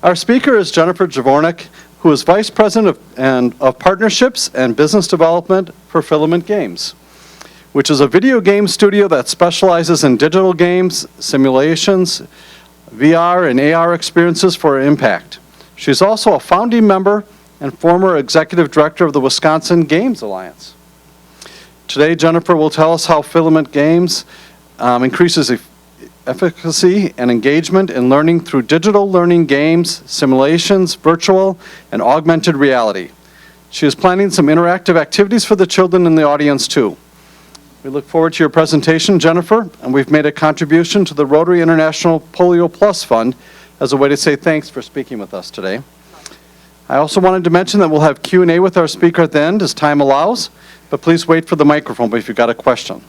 Our speaker is Jennifer JAVORNIK, who is Vice President of Partnerships and Business Development for Filament Games, which is a video game studio that specializes in digital games, simulations, VR and AR experiences for impact. She's also a founding member and former executive director of the Wisconsin Games Alliance. Today, Jennifer will tell us how Filament Games increases efficacy and engagement in learning through digital learning games, simulations, virtual, and augmented reality. She is planning some interactive activities for the children in the audience, too. We look forward to your presentation, Jennifer, and we've made a contribution to the Rotary International Polio Plus Fund as a way to say thanks for speaking with us today. I also wanted to mention that we'll have Q&A with our speaker at the end as time allows, but please wait for the microphone if you've got a question.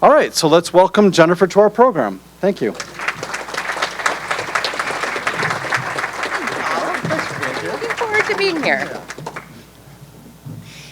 All right, so let's welcome Jennifer to our program. Thank you. Looking forward to being here.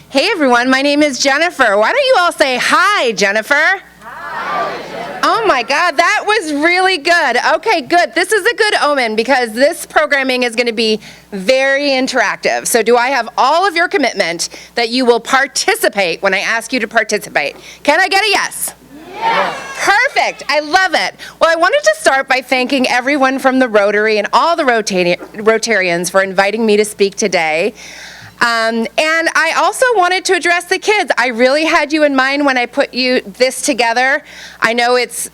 Hey everyone, my name is Jennifer. Why don't you all say hi, Jennifer? Hi, Jennifer. Oh my God, that was really good. Okay, good. This is a good omen because this programming is going to be very interactive. So do I have all of your commitment that you will participate when I ask you to participate? Can I get a yes? Yes. Perfect. I love it. Well, I wanted to start by thanking everyone from the Rotary and all the Rotarians for inviting me to speak today. And I also wanted to address the kids. I really had you in mind when I put this together. I know it's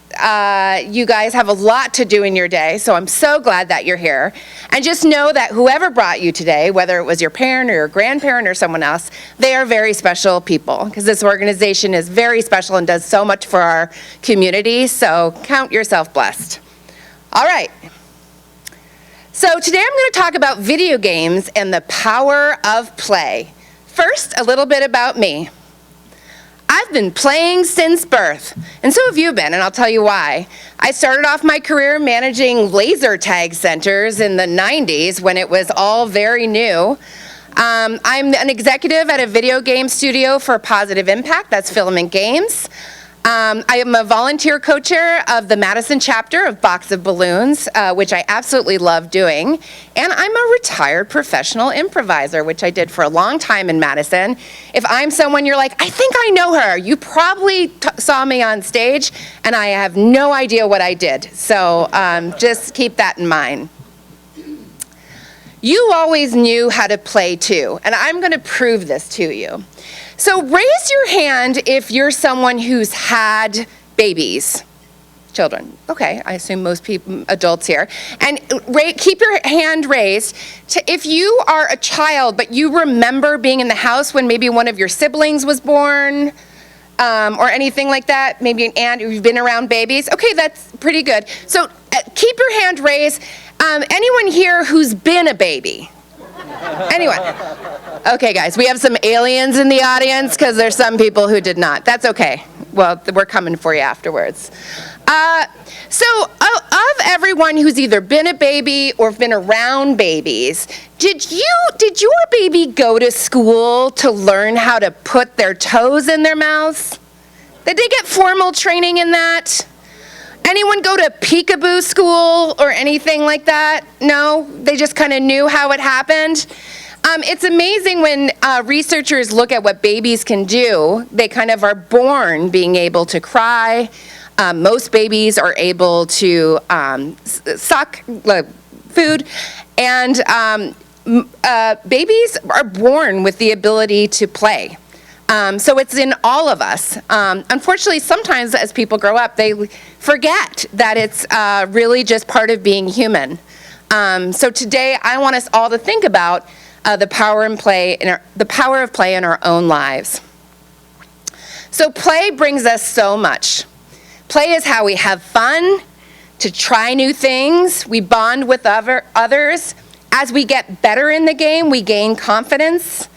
you guys have a lot to do in your day, so I'm so glad that you're here. And just know that whoever brought you today, whether it was your parent or your grandparent or someone else, they are very special people because this organization is very special and does so much for our community, so count yourself blessed. All right. So today I'm going to talk about video games and the power of play. First, a little bit about me. I've been playing since birth, and so have you been, and I'll tell you why. I started off my career managing laser tag centers in the 90s when it was all very new. I'm an executive at a video game studio for positive impact, that's Filament Games. I am a volunteer co-chair of the Madison chapter of Box of Balloons, which I absolutely love doing. And I'm a retired professional improviser, which I did for a long time in Madison. If I'm someone you're like, I think I know her, you probably saw me on stage, and I have no idea what I did. So just keep that in mind. You always knew how to play too, and I'm going to prove this to you. So raise your hand if you're someone who's had babies. Children. Okay, I assume most people, adults here. And keep your hand raised if you are a child, but you remember being in the house when maybe one of your siblings was born, or anything like that, maybe an aunt, you've been around babies. Okay, that's pretty good. So keep your hand raised. Anyone here who's been a baby? Anyone? Okay, guys, we have some aliens in the audience because there's some people who did not. That's okay. Well, we're coming for you afterwards. So of everyone who's either been a baby or been around babies, did your baby go to school to learn how to put their toes in their mouths? Did they get formal training in that? Anyone go to peekaboo school or anything like that? No? They just kind of knew how it happened? It's amazing when researchers look at what babies can do. They kind of are born being able to cry. Most babies are able to suck food. And babies are born with the ability to play. So it's in all of us. Unfortunately, sometimes as people grow up, they forget that it's really just part of being human. So today, I want us all to think about the power of play in our own lives. So play brings us so much. Play is how we have fun, to try new things. We bond with others. As we get better in the game, we gain confidence.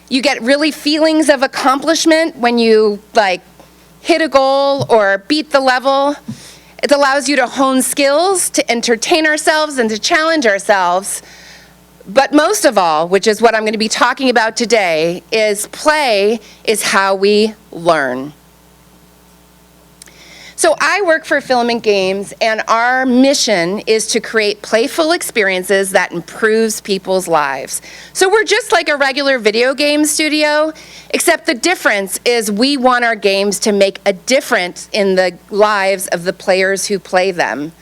You get really feelings of accomplishment when you hit a goal or beat the level. It allows you to hone skills, to entertain ourselves and to challenge ourselves. But most of all, which is what I'm going to be talking about today, is play is how we learn. So I work for Filament Games, and our mission is to create playful experiences that improves people's lives. So we're just like a regular video game studio, except the difference is we want our games to make a difference in the lives of the players who play them.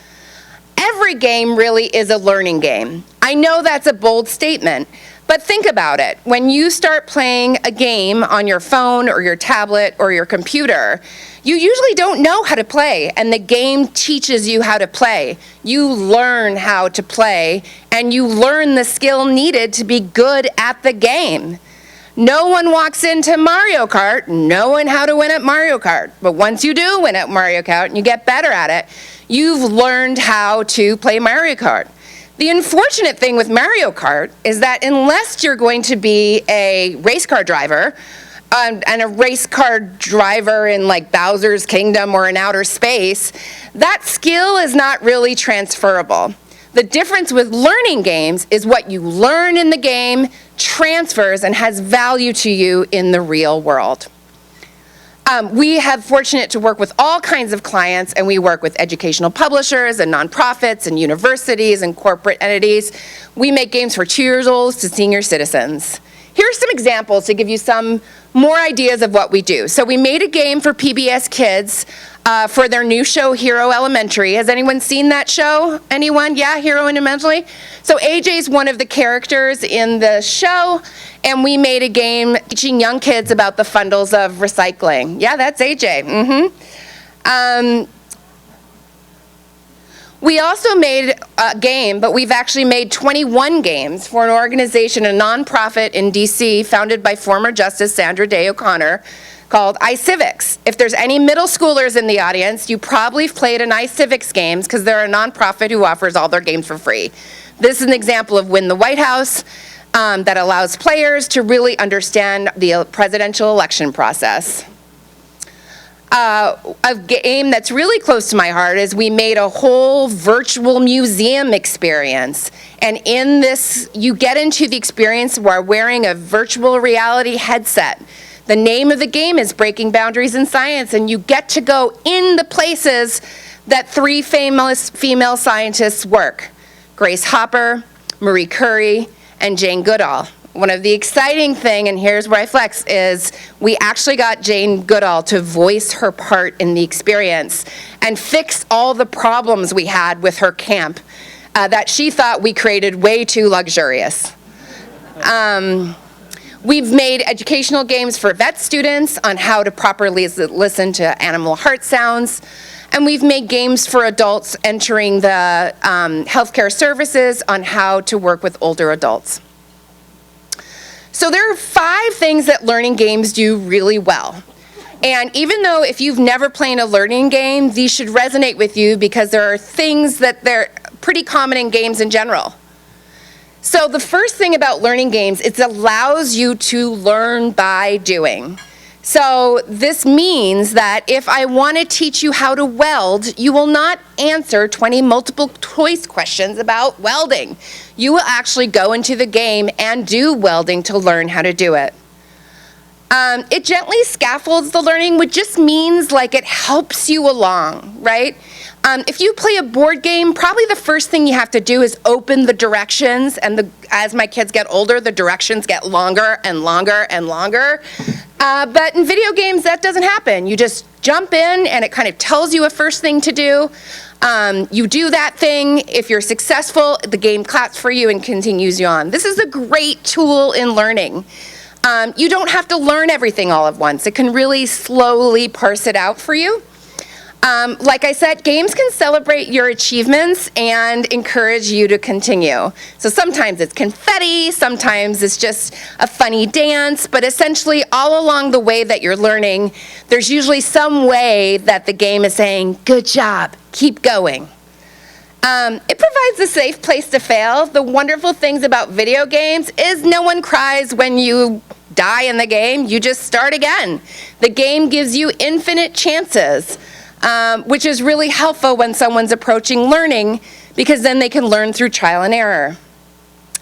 Every game really is a learning game. I know that's a bold statement, but think about it. When you start playing a game on your phone or your tablet or your computer, you usually don't know how to play, and the game teaches you how to play. You learn how to play, and you learn the skill needed to be good at the game. No one walks into Mario Kart knowing how to win at Mario Kart, but once you do win at Mario Kart and you get better at it, you've learned how to play Mario Kart. The unfortunate thing with Mario Kart is that unless you're going to be a race car driver, and a race car driver in like Bowser's Kingdom or in outer space, that skill is not really transferable. The difference with learning games is what you learn in the game transfers and has value to you in the real world. We have fortunate to work with all kinds of clients, and we work with educational publishers and nonprofits and universities and corporate entities. We make games for 2 years old to senior citizens. Here's some examples to give you some more ideas of what we do. So we made a game for PBS Kids for their new show, Hero Elementary. Has anyone seen that show? Anyone? Yeah, Hero Elementary? So AJ's one of the characters in the show, and we made a game teaching young kids about the fundamentals of recycling. Yeah, that's AJ. We also made a game, but we've actually made 21 games for an organization, a nonprofit in DC, founded by former Justice Sandra Day O'Connor, called iCivics. If there's any middle schoolers in the audience, you probably have played an iCivics games because they're a nonprofit who offers all their games for free. This is an example of Win the White House that allows players to really understand the presidential election process. A game that's really close to my heart is we made a whole virtual museum experience. And in this, you get into the experience while wearing a virtual reality headset. The name of the game is Breaking Boundaries in Science, and you get to go in the places that 3 famous female scientists work: Grace Hopper, Marie Curie, and Jane Goodall. One of the exciting thing, and here's where I flex, is we actually got Jane Goodall to voice her part in the experience and fix all the problems we had with her camp that she thought we created way too luxurious. We've made educational games for vet students on how to properly listen to animal heart sounds. And we've made games for adults entering the healthcare services on how to work with older adults. So there are 5 things that learning games do really well. And even though if you've never played a learning game, these should resonate with you because there are things that they're pretty common in games in general. So the first thing about learning games, it allows you to learn by doing. So this means that if I want to teach you how to weld, you will not answer 20 multiple choice questions about welding. You will actually go into the game and do welding to learn how to do it. It gently scaffolds the learning, which just means like it helps you along, right? If you play a board game, probably the first thing you have to do is open the directions, and as my kids get older, the directions get longer and longer and longer. But in video games, that doesn't happen. You just jump in, and it kind of tells you a first thing to do. You do that thing. If you're successful, the game claps for you and continues you on. This is a great tool in learning. You don't have to learn everything all at once. It can really slowly parse it out for you. Like I said, games can celebrate your achievements and encourage you to continue. So sometimes it's confetti, sometimes it's just a funny dance, but essentially all along the way that you're learning, there's usually some way that the game is saying, good job, keep going. It provides a safe place to fail. The wonderful things about video games is no one cries when you die in the game, you just start again. The game gives you infinite chances. Which is really helpful when someone's approaching learning, because then they can learn through trial and error.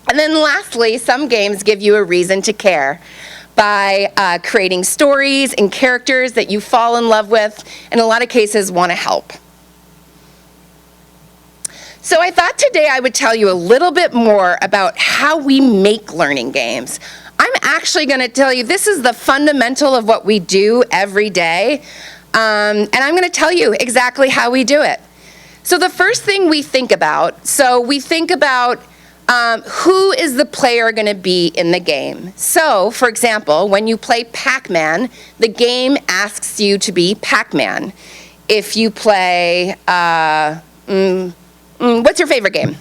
And then lastly, some games give you a reason to care. by creating stories and characters that you fall in love with, and in a lot of cases want to help. So I thought today I would tell you a little bit more about how we make learning games. I'm actually going to tell you this is the fundamental of what we do every day, and I'm going to tell you exactly how we do it. So the first thing we think about, who is the player going to be in the game? So, for example, when you play Pac-Man, the game asks you to be Pac-Man. If you play, what's your favorite game?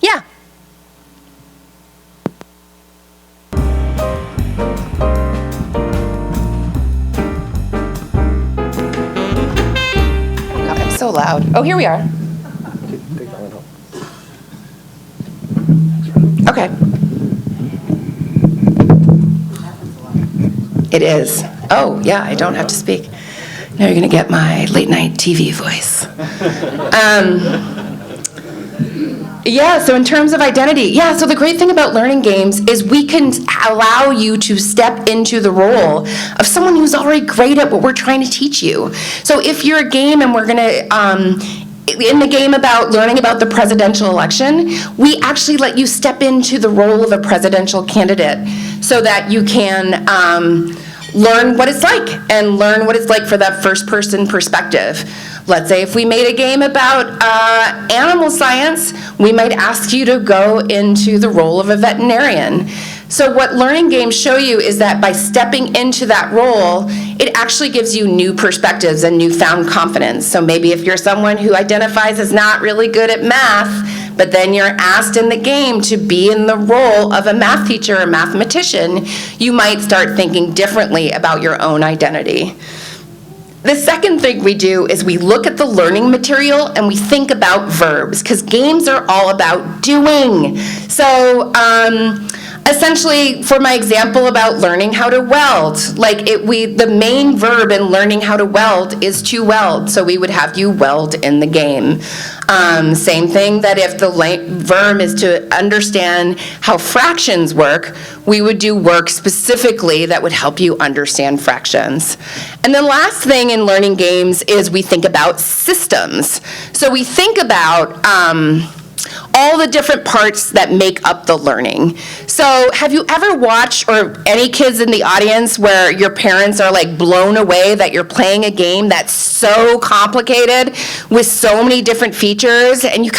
Yeah. Oh God, I'm so loud. Oh, here we are. Okay. It is. Oh, yeah, I don't have to speak. Now you're going to get my late night TV voice. Yeah, so in terms of identity, so the great thing about learning games is we can allow you to step into the role of someone who's already great at what we're trying to teach you. So if you're a game and we're going to, in the game about learning about the presidential election, we actually let you step into the role of a presidential candidate so that you can learn what it's like and learn what it's like for that first-person perspective. Let's say if we made a game about animal science, we might ask you to go into the role of a veterinarian. So what learning games show you is that by stepping into that role, it actually gives you new perspectives and newfound confidence. So maybe if you're someone who identifies as not really good at math, but then you're asked in the game to be in the role of a math teacher or mathematician, you might start thinking differently about your own identity. The second thing we do is we look at the learning material and we think about verbs, because games are all about doing. So essentially, for my example about learning how to weld, the main verb in learning how to weld is to weld, so we would have you weld in the game. Same thing that if the verb is to understand how fractions work, we would do work specifically that would help you understand fractions. And the last thing in learning games is we think about systems. So we think about all the different parts that make up the learning. So have you ever watched, or any kids in the audience, where your parents are like blown away that you're playing a game that's so complicated with so many different features, and your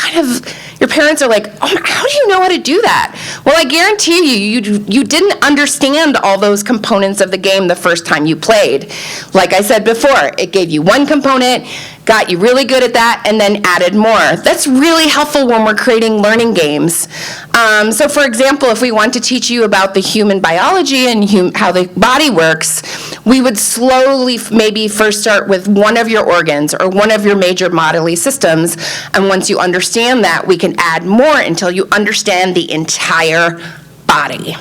parents are like, oh, how do you know how to do that? Well, I guarantee you didn't understand all those components of the game the first time you played. Like I said before, it gave you one component, got you really good at that, and then added more. That's really helpful when we're creating learning games. So for example, if we want to teach you about the human biology and how the body works, we would slowly maybe first start with one of your organs or one of your major bodily systems, and once you understand that, we can add more until you understand the entire body.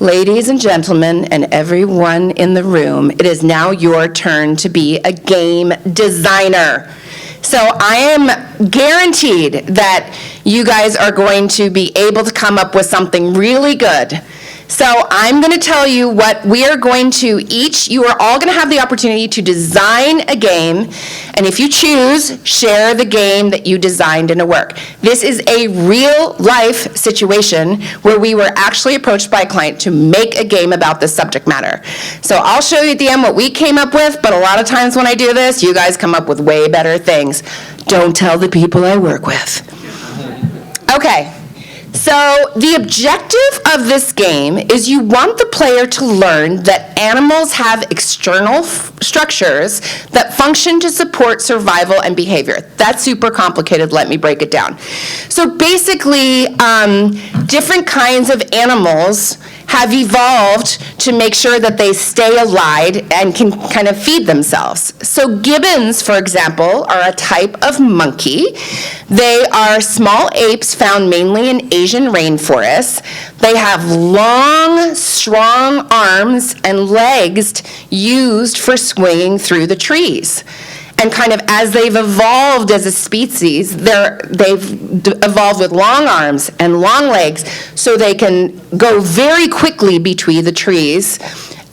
Ladies and gentlemen, and everyone in the room, it is now your turn to be a game designer. So I am guaranteed that you guys are going to be able to come up with something really good. So I'm going to tell you what we are going to you are all going to have the opportunity to design a game, and if you choose, share the game that you designed in a work. This is a real life situation where we were actually approached by a client to make a game about this subject matter. So I'll show you at the end what we came up with, but a lot of times when I do this, you guys come up with way better things. Don't tell the people I work with. Okay. So the objective of this game is you want the player to learn that animals have external structures that function to support survival and behavior. That's super complicated. Let me break it down. So basically, different kinds of animals have evolved to make sure that they stay alive and can kind of feed themselves. So gibbons, for example, are a type of monkey. They are small apes found mainly in Asian rainforests. They have long, strong arms and legs used for swinging through the trees. And kind of as they've evolved as a species, they've evolved with long arms and long legs so they can go very quickly between the trees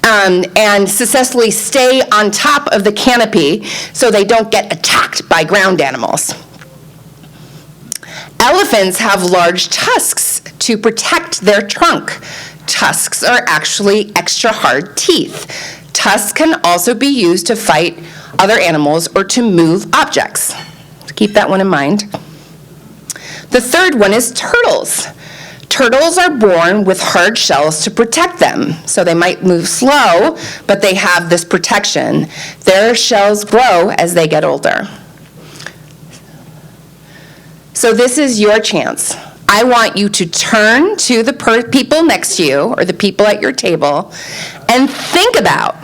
and successfully stay on top of the canopy so they don't get attacked by ground animals. Elephants have large tusks to protect their trunk. Tusks are actually extra hard teeth. Tusks can also be used to fight other animals or to move objects. Keep that one in mind. The third one is turtles. Turtles are born with hard shells to protect them. So they might move slow, but they have this protection. Their shells grow as they get older. So this is your chance. I want you to turn to the people next to you or the people at your table and think about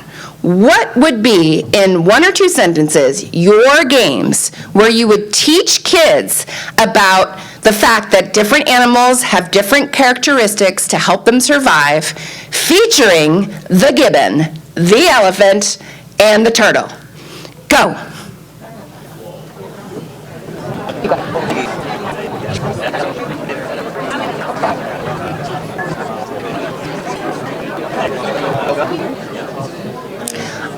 what would be, in 1 or 2 sentences, your games where you would teach kids about the fact that different animals have different characteristics to help them survive, featuring the gibbon, the elephant, and the turtle. Go. You got it.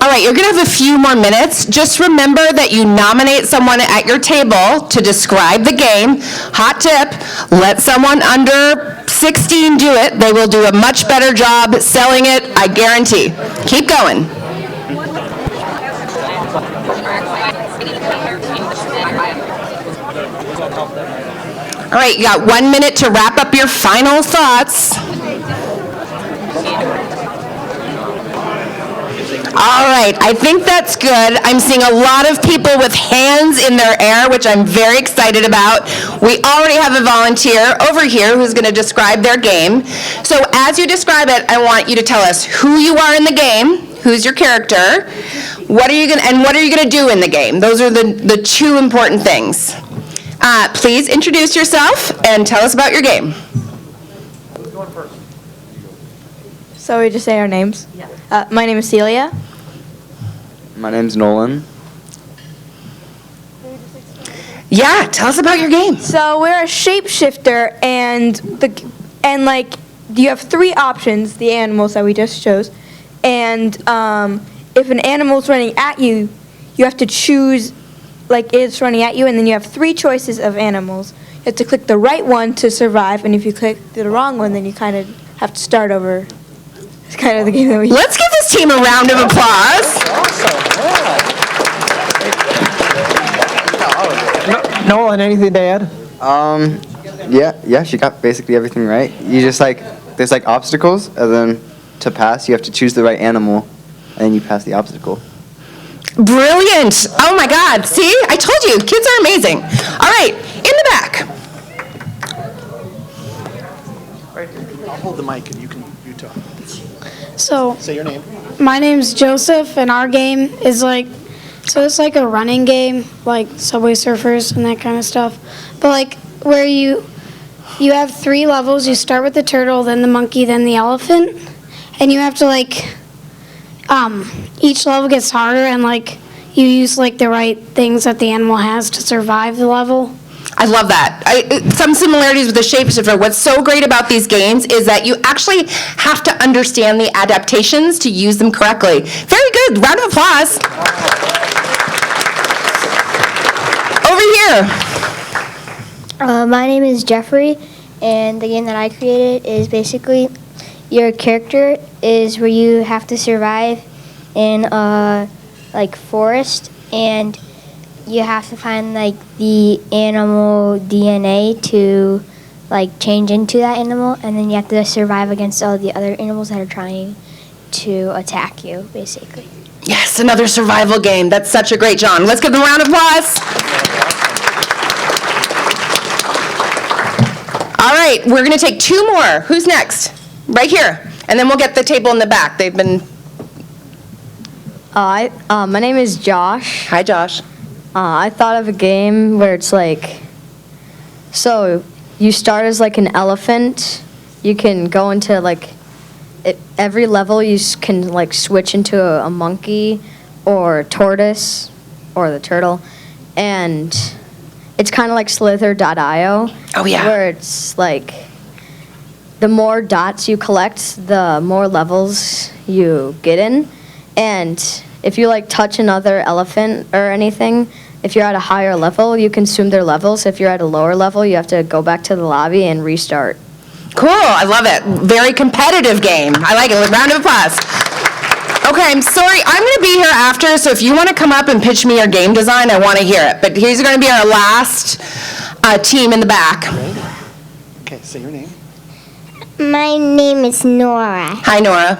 All right, you're going to have a few more minutes. Just remember that you nominate someone at your table to describe the game. Hot tip, let someone under 16 do it. They will do a much better job selling it, I guarantee. Keep going. All right, you got 1 minute to wrap up your final thoughts. All right, I think that's good. I'm seeing a lot of people with hands in their air, which I'm very excited about. We already have a volunteer over here who's going to describe their game. So as you describe it, I want you to tell us who you are in the game, who's your character, what are you going to do in the game. Those are the 2 important things. Please introduce yourself and tell us about your game. Who's going first? So we just say our names? Yeah. My name is Celia. My name's Nolan. Yeah, tell us about your game. So we're a shapeshifter, and you have 3 options, the animals that we just chose, and if an animal's running at you, you have to choose, it's running at you, and then you have 3 choices of animals. You have to click the right one to survive, and if you click the wrong one, then you kind of have to start over. It's kind of the game that we. Let's give this team a round of applause. Nolan, anything to add? Yeah, she got basically everything right. You just there's obstacles, and then to pass, you have to choose the right animal, and then you pass the obstacle. Brilliant. Oh my God. See, I told you, kids are amazing. All right, in the back. I'll hold the mic and you talk. So, Say your name. my name's Joseph, and our game is it's like a running game, like Subway Surfers and that kind of stuff. But where you have 3 levels. You start with the turtle, then the monkey, then the elephant, and you have to each level gets harder, and you use the right things that the animal has to survive the level. I love that. Some similarities with the shapeshifter. What's so great about these games is that you actually have to understand the adaptations to use them correctly. Very good. Round of applause. Over here. My name is Jeffrey, and the game that I created is basically your character is where you have to survive in a forest, and you have to find the animal DNA to change into that animal, and then you have to survive against all the other animals that are trying to attack you, basically. Yes, another survival game. That's such a great genre. Let's give them a round of applause. All right, we're going to take 2 more. Who's next? Right here. And then we'll get the table in the back. They've been... My name is Josh. Hi, Josh. I thought of a game where it's so you start as an elephant. You can go into every level you can switch into a monkey or a tortoise or the turtle, and it's kind of like Slither.io. Oh, yeah. Where it's like the more dots you collect, the more levels you get in. And if you like touch another elephant or anything, if you're at a higher level, you consume their levels. If you're at a lower level, you have to go back to the lobby and restart. Cool, I love it. Very competitive game. I like it. Round of applause. Okay, I'm sorry. I'm going to be here after, so if you want to come up and pitch me your game design, I want to hear it. But here's going to be our last team in the back. Okay, say your name. My name is Nora. Hi, Nora.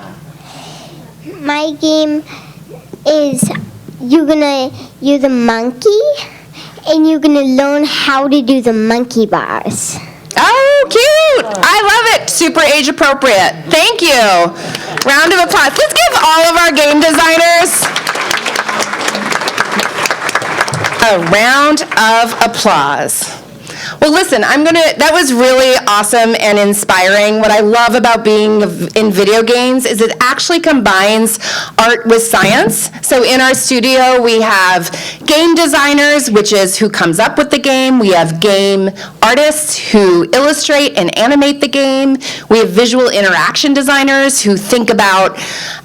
My game is you're the monkey, and you're gonna learn how to do the monkey bars. Oh, cute. I love it. Super age appropriate. Thank you. Round of applause. Let's give all of our game designers a round of applause. Well, listen, that was really awesome and inspiring. What I love about being in video games is it actually combines art with science. So in our studio, we have game designers, which is who comes up with the game. We have game artists who illustrate and animate the game. We have visual interaction designers who think about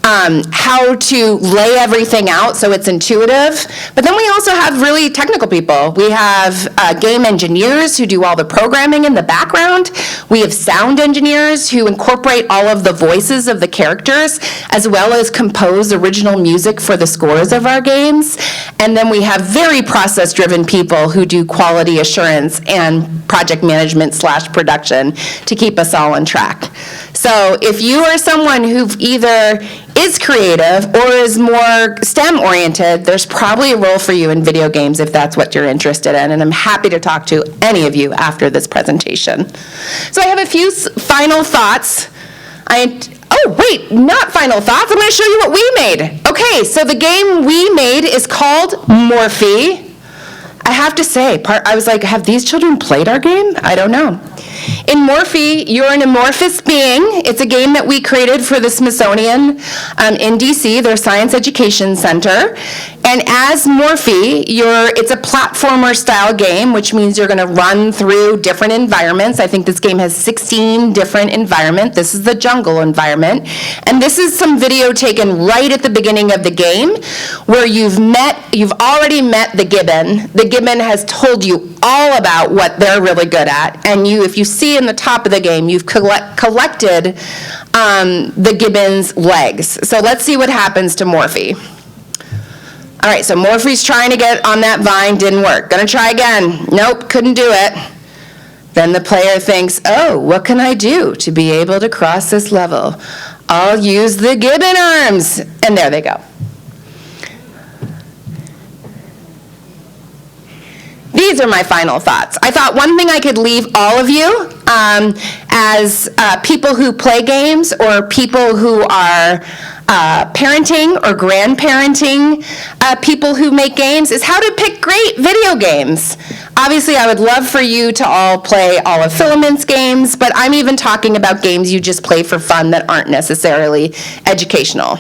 how to lay everything out so it's intuitive. But then we also have really technical people. We have game engineers who do all the programming in the background. We have sound engineers who incorporate all of the voices of the characters, as well as compose original music for the scores of our games. And then we have very process-driven people who do quality assurance and project management / production to keep us all on track. So if you are someone who either is creative or is more STEM-oriented, there's probably a role for you in video games if that's what you're interested in, and I'm happy to talk to any of you after this presentation. So I have a few final thoughts. Oh, wait, not final thoughts. I'm going to show you what we made. Okay, so the game we made is called Morphe. I have to say, I was like, have these children played our game? I don't know. In Morphe, you're an amorphous being. It's a game that we created for the Smithsonian in DC, their Science Education Center. And as Morphe, it's a platformer-style game, which means you're going to run through different environments. I think this game has 16 different environments. This is the jungle environment. And this is some video taken right at the beginning of the game where you've already met the gibbon. The gibbon has told you all about what they're really good at. And if you see in the top of the game, you've collected the gibbon's legs. So let's see what happens to Morphe. All right, so Morphe's trying to get on that vine, didn't work. Gonna try again. Nope, couldn't do it. Then the player thinks, oh, what can I do to be able to cross this level? I'll use the gibbon arms. And there they go. These are my final thoughts. I thought one thing I could leave all of you as people who play games or people who are parenting or grandparenting people who make games is how to pick great video games. Obviously, I would love for you to all play all of Filament's games, but I'm even talking about games you just play for fun that aren't necessarily educational.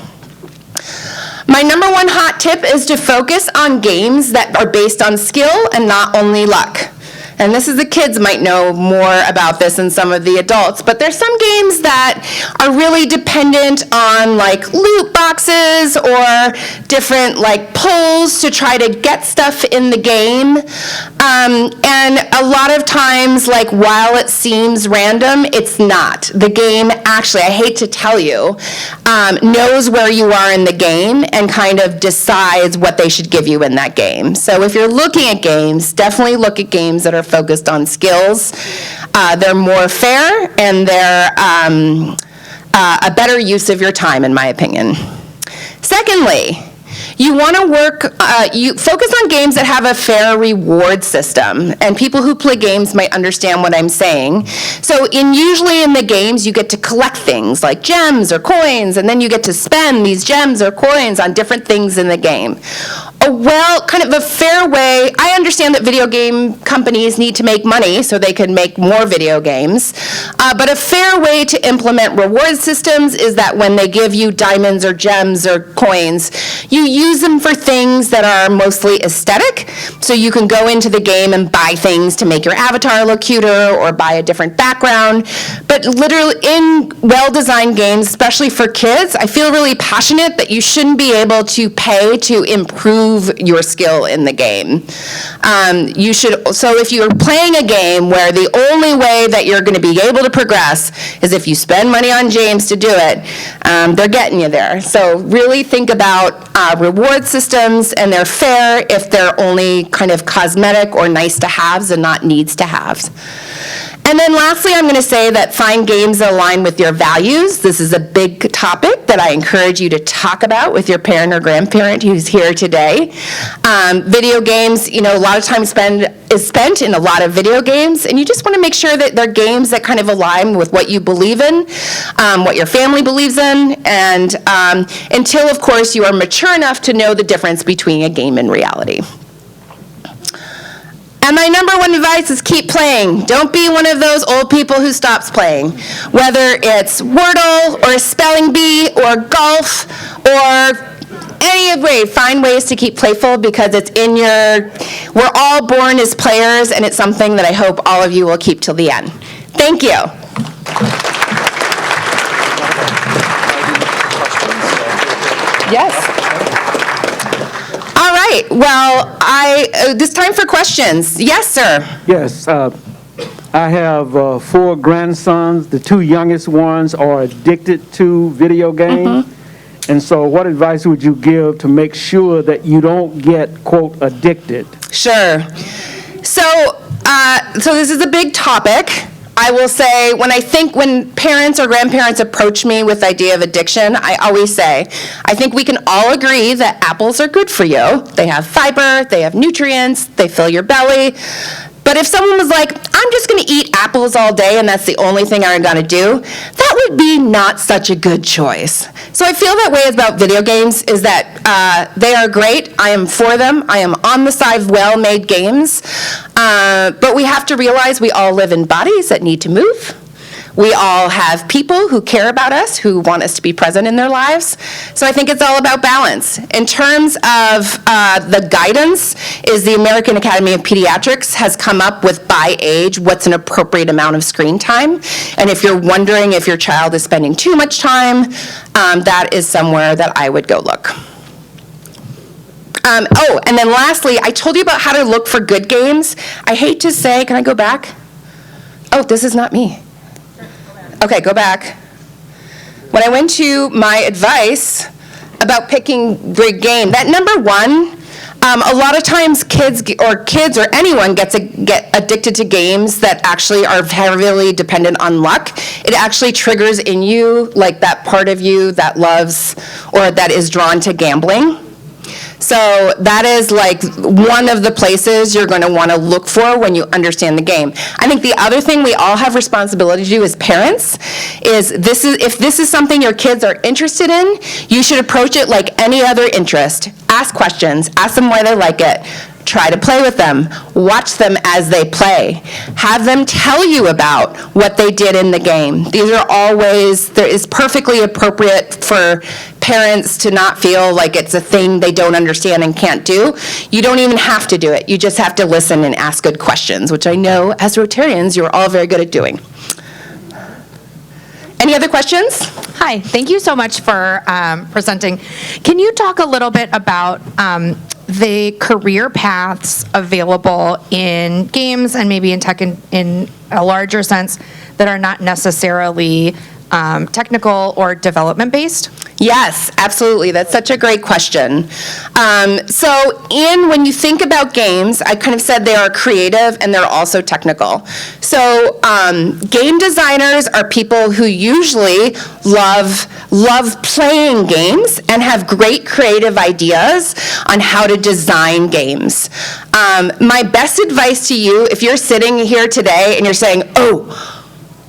My number one hot tip is to focus on games that are based on skill and not only luck. And the kids might know more about this than some of the adults, but there's some games that are really dependent on like loot boxes or different like pulls to try to get stuff in the game. And a lot of times, like while it seems random, it's not. The game actually, I hate to tell you, knows where you are in the game and kind of decides what they should give you in that game. So if you're looking at games, definitely look at games that are focused on skills. They're more fair and they're a better use of your time, in my opinion. Secondly, you want to focus on games that have a fair reward system, and people who play games might understand what I'm saying. So usually in the games, you get to collect things like gems or coins, and then you get to spend these gems or coins on different things in the game. kind of a fair way. I understand that video game companies need to make money so they can make more video games, but a fair way to implement reward systems is that when they give you diamonds or gems or coins, you use them for things that are mostly aesthetic. So you can go into the game and buy things to make your avatar look cuter or buy a different background. But literally in well-designed games, especially for kids, I feel really passionate that you shouldn't be able to pay to improve your skill in the game. So if you're playing a game where the only way that you're going to be able to progress is if you spend money on James to do it, they're getting you there. So really think about reward systems, and they're fair if they're only kind of cosmetic or nice to haves and not needs to haves. And then lastly, I'm going to say that find games that align with your values. This is a big topic that I encourage you to talk about with your parent or grandparent who's here today. Video games, a lot of time is spent in a lot of video games, and you just want to make sure that they're games that kind of align with what you believe in, what your family believes in, and until, of course, you are mature enough to know the difference between a game and reality. And my number one advice is keep playing. Don't be one of those old people who stops playing. Whether it's Wordle or Spelling Bee or golf or any way, find ways to keep playful because it's we're all born as players, and it's something that I hope all of you will keep till the end. Thank you. Yes. All right, well, it's time for questions. Yes, sir. Yes, I have 4 grandsons. The 2 youngest ones are addicted to video games. And so what advice would you give to make sure that you don't get, quote, addicted? Sure. So this is a big topic. I will say, when parents or grandparents approach me with the idea of addiction, I always say, I think we can all agree that apples are good for you. They have fiber, they have nutrients, they fill your belly. But if someone was like, I'm just going to eat apples all day and that's the only thing I'm going to do, that would be not such a good choice. So I feel that way about video games is that they are great. I am for them. I am on the side of well-made games. But we have to realize we all live in bodies that need to move. We all have people who care about us, who want us to be present in their lives. So I think it's all about balance. In terms of the guidance, is the American Academy of Pediatrics has come up with by age what's an appropriate amount of screen time. And if you're wondering if your child is spending too much time, that is somewhere that I would go look. And then lastly, I told you about how to look for good games. I hate to say, can I go back? Oh, this is not me. Okay, go back. When I went to my advice about picking great game, that number one, a lot of times kids or anyone get addicted to games that actually are heavily dependent on luck. It actually triggers in you like that part of you that loves or that is drawn to gambling. So that is like one of the places you're going to want to look for when you understand the game. I think the other thing we all have responsibility to do as parents is if this is something your kids are interested in, you should approach it like any other interest. Ask questions, ask them why they like it. Try to play with them. Watch them as they play. Have them tell you about what they did in the game. These are all ways that is perfectly appropriate for parents to not feel like it's a thing they don't understand and can't do. You don't even have to do it. You just have to listen and ask good questions, which I know as Rotarians you're all very good at doing. Any other questions? Hi, thank you so much for presenting. Can you talk a little bit about the career paths available in games and maybe in tech in a larger sense that are not necessarily technical or development based? Yes, absolutely. That's such a great question. When you think about games, I kind of said they are creative and they're also technical. So game designers are people who usually love playing games and have great creative ideas on how to design games. My best advice to you, if you're sitting here today and you're saying, oh,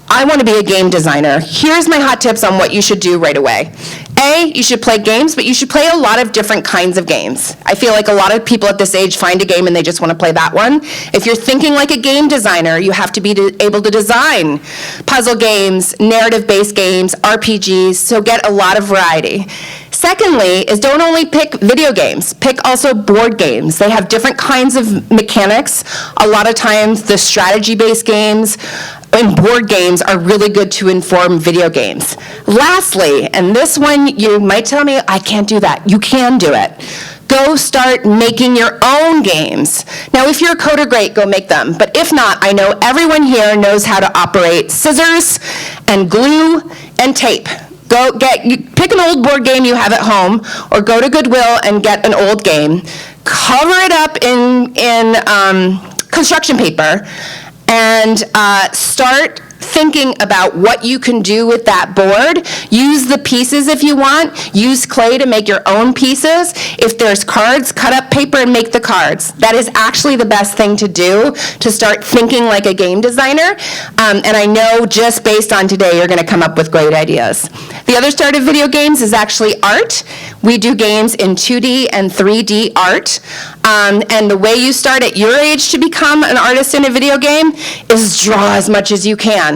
I want to be a game designer. Here's my hot tips on what you should do right away. You should play games, but you should play a lot of different kinds of games. I feel like a lot of people at this age find a game and they just want to play that one. If you're thinking like a game designer, you have to be able to design puzzle games, narrative-based games, RPGs, so get a lot of variety. Secondly, is don't only pick video games, pick also board games. They have different kinds of mechanics. A lot of times the strategy-based games and board games are really good to inform video games. Lastly, and this one you might tell me, I can't do that. You can do it. Go start making your own games. Now, if you're a coder, great, go make them. But if not, I know everyone here knows how to operate scissors and glue and tape. Pick an old board game you have at home, or go to Goodwill and get an old game. Cover it up in construction paper, and start thinking about what you can do with that board. Use the pieces if you want. Use clay to make your own pieces. If there's cards, cut up paper and make the cards. That is actually the best thing to do to start thinking like a game designer. And I know just based on today, you're going to come up with great ideas. The other start of video games is actually art. We do games in 2D and 3D art. And the way you start at your age to become an artist in a video game is draw as much as you can.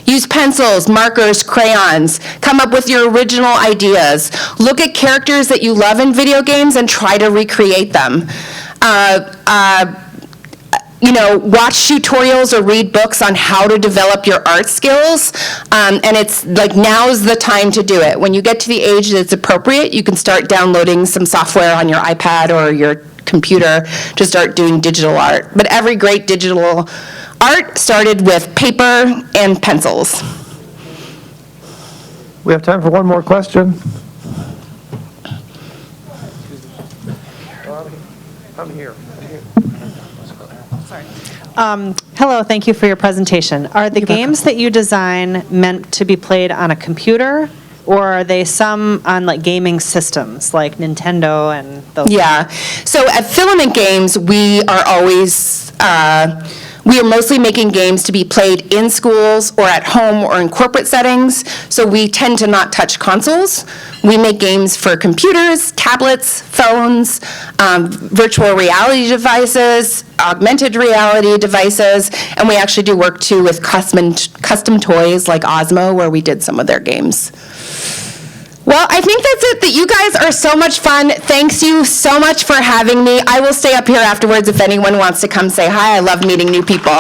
Use pencils, markers, crayons. Come up with your original ideas. Look at characters that you love in video games and try to recreate them. Watch tutorials or read books on how to develop your art skills. And it's like, now's the time to do it. When you get to the age that's appropriate, you can start downloading some software on your iPad or your computer to start doing digital art. But every great digital art started with paper and pencils. We have time for one more question. I'm here. Hello, thank you for your presentation. Are the games that you design meant to be played on a computer, or are they some on like gaming systems like Nintendo and those? Yeah. So at Filament Games, we are mostly making games to be played in schools or at home or in corporate settings, so we tend to not touch consoles. We make games for computers, tablets, phones, virtual reality devices, augmented reality devices, and we actually do work too with custom toys like Osmo, where we did some of their games. Well, I think that's it. That you guys are so much fun. Thanks you so much for having me. I will stay up here afterwards if anyone wants to come say hi. I love meeting new people.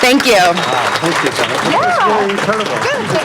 Thank you. Thank you, Jennifer. Yeah. Incredible. Good.